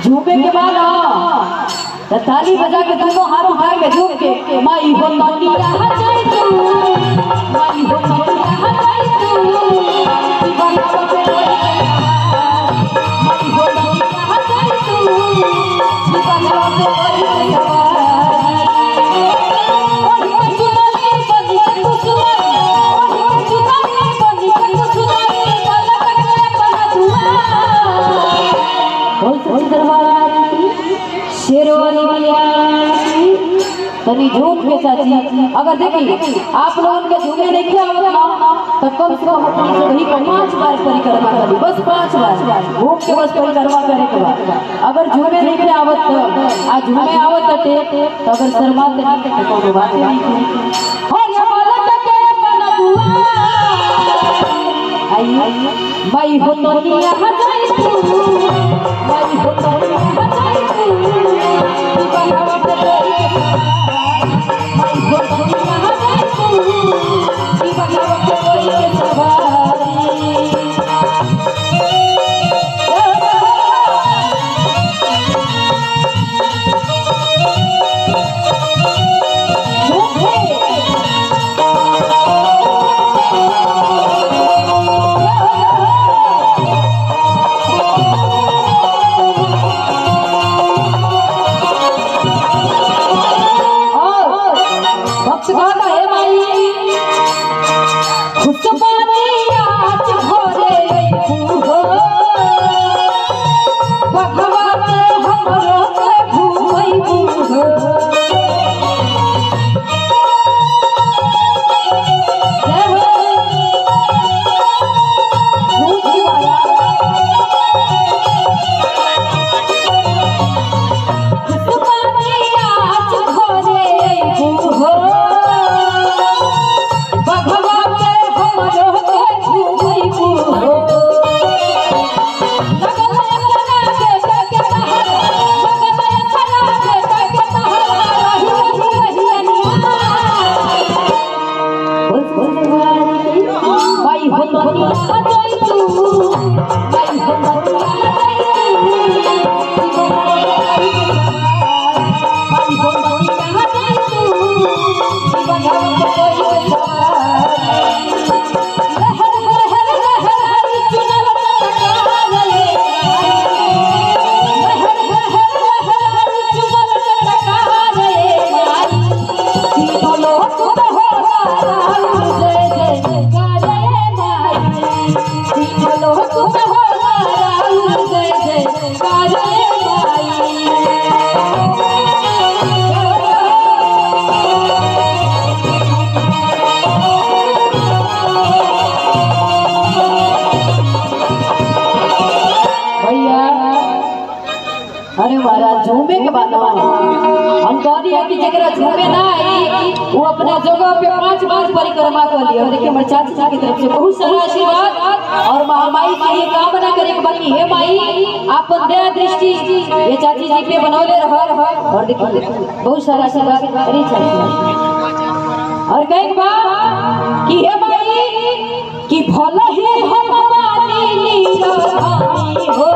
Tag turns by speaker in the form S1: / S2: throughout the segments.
S1: झूमे के बाद तो ताली बजा के दोनों हाथ उठा के झूम के माई हो तोनी रहा जाए तू, माई हो तोनी रहा जाए तू, दीवाना पे माई हो तोनी रहा जाए तू, दीवाना पे तनी झूम के चाची। अगर देखी आप लोगों के झूमे नहीं किया तो कम से कम वही 5 बार परिक्रमा करी, बस 5 बार घूम के बस परिक्रमा करे के बाद। अगर झूमे नहीं किया आवत तो आज झूमे आवत तो अगर शर्माते तो कोनो बात नहीं। और ये बालक के बना दुआ आई माई हो तो निया जाई तू, माई हो तो निया जाई तू, दीवाना पे अरे महाराज झूमे के बाद हम कहती है कि जगह झूमे ना आई वो अपना जगह पे 5 बार परिक्रमा कर लिया। देखिए हमारे चाची जी की तरफ से बहुत सारा आशीर्वाद और महामाई की ये कामना करे कि बाकी हे माई आप दया दृष्टि ये चाची जी पे बनौले रहा। और देखिए बहुत सारा आशीर्वाद अरे चाची और कहे बात कि हे माई कि भला ही हम बानी नीरानी हो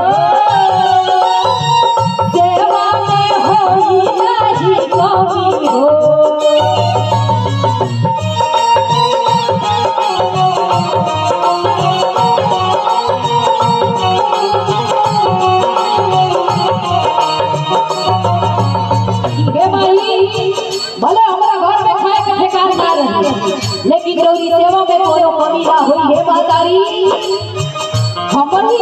S1: भले हमारा घर में खाए के ठेकान ना रहे लेकिन गौरी सेवा में कोई कमी ना हुई है। मातारी हमनी